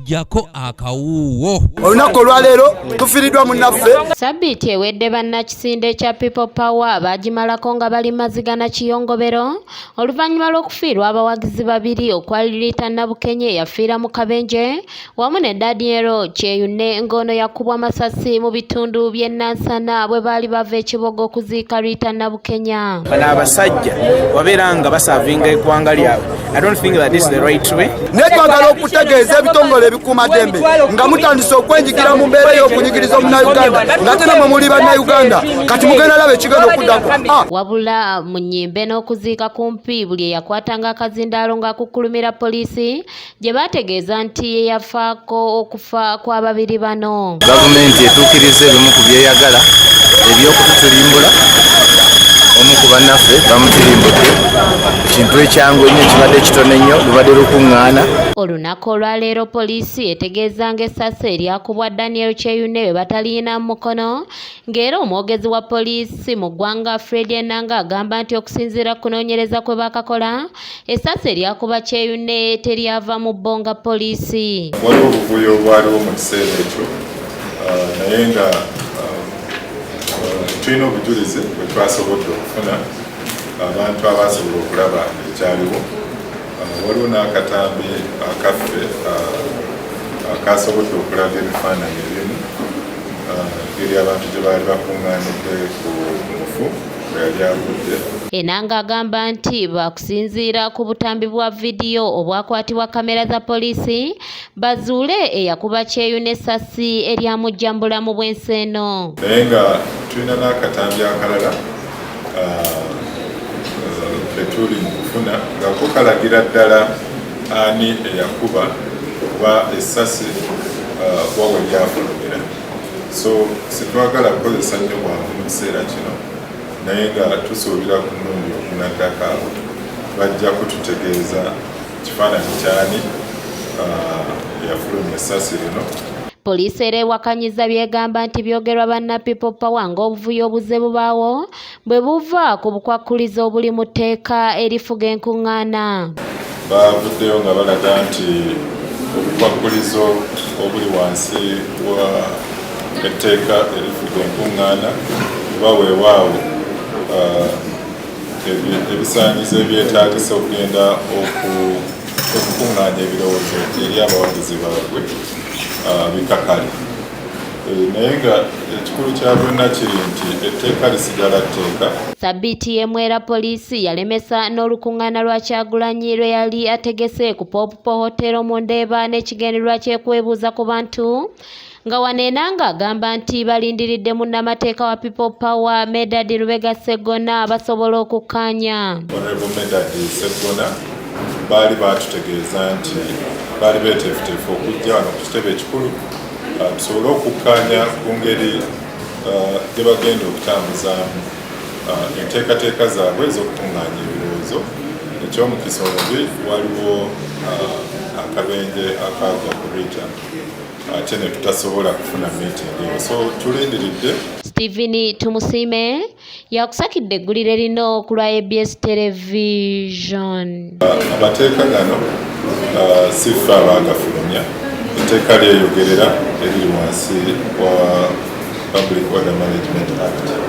jako akawuwo. Olunaku olwaleero tufiiriddwa munnaffe. Sabbiiti ewedde bannakisinde kya People Power baagimalako nga bali mazigana kiyongobero oluvannyuma lw'okufiirwa abawagizi babiri okwali Rita Nabukenye yafiira mu kabenje wamu ne Daniel Kyeyune ng'ono yakubwa amasasi mu bitundu by'e Nansana bwe baali bava ekibogo okuziika Rita Nabukenya. Bano abasajja wabeera nga basaavinga eggwanga lyabwe. I don't think that this is the right way. Naye twagala okutegeeza ebitongole ebikuumaddembe nga mutandise okwenyigira mu mbeera y'okunyigiriza Omunnayuganda ng'ate namwe muli Bannayuganda kati mugenda laba ekigenda okuddako. Wabula mu nnyimbe n'okuziika kumpi buli eyakwatanga akazindaalo ng'akukkulumira poliisi gye baategeeza nti ye yafaako okufa kw'ababiri bano. Gavumenti etuukiriza ebimu ku byeyagala eby'okututirimbula. Omu ku bannaffe bamutirimbudde ekintu ekyangu ennyo kibadde kitono ennyo lubadde lukuŋŋaana. Olunaku olwaleero poliisi etegeeza ng'essasi eryakubwa Daniel Kyeyune bwe bataliina mu mukono ng'era omwogezi wa poliisi mu ggwanga Fred Enanga agamba nti okusinziira ku kunoonyereza kwe bakakola essasi eryakuba Kyeyune teryava mu bbonga poliisi. Waliwo obuvuyo obwaliwo mu kiseera ekyo naye nga tulina obujulizi bwe twasobodde okufuna abantu abasobola okulaba ekyaliwo. Waliwo n'akatambi akaffe akasobodde okulaga ebifaananyi ebimu ngeri abantu gye baali bakuŋŋaanidde ku mufu bwe yali agudde. Enanga agamba nti bakusinziira ku butambi bwa vidiyo obwakwatibwa kamera za poliisi bazuule eyakuba Kyeyune essasi eryamujjambula mu bwensi eno. Naye nga tulina n'akatambi akalala ketuli mu kufuna nga ko kalagira ddala ani eyakuba kuba essasi wawe lyafulumira. So sitwagala kukozesa nnyo bwangu mu kiseera kino naye nga tusuubira ku mulundi ogunaddako awo bajja kututegeeza kifaananyi kyani yafulumya essasi lino. Poliisi era ewakanyiza byegamba nti byogerwa banna People Power ng'obuvuyo obuze bubaawo bwe buva ku bukwakkulizo obuli mu tteeka erifuga enkuŋŋaana. Bavuddeyo nga balaga nti obukwakkulizo obuli wansi wa etteeka erifuga enkuŋŋaana oba weewaawo ebisaanyizo ebyetaagisa okugenda okukuŋŋaanya ebirowoozo eri abawagizi baabwe bikakale. Naye nga ekikulu kya byonna kiri nti etteeka lisigala tteeka. Sabbiiti y'emwera poliisi yalemesa n'olukuŋŋaana lwa Kyagulanyi lwe yali ategese ku Popupo Hotel mu Ndeeba n'ekigendererwa ky'ekwebuuza ku bantu nga wano Enanga agamba nti balindiridde munnamateeka wa People Power Medad Lubega Sseggona basobola okukkaanya. Honorable Medad Sseggona baali baatutegeeza nti baali beeteefuteefu okujja wano ku kitebe ekikulu tusobole okukkaanya ku ngeri gye bagenda okutambuzaamu enteekateeka zaabwe ez'okukuŋŋaanya ebirowoozo. Ekyomukisa omubi waliwo akabenje akagwa ku Rita ate ne tutasobola kufuna meeting eyo, so tulindiridde. Stephen Tumusiime yakusakidde eggulire lino ku lwa ABS Television. Amateeka gano si ffe abaagafulumya, etteeka lyeyogerera eriri wansi wa Public Order Management Act.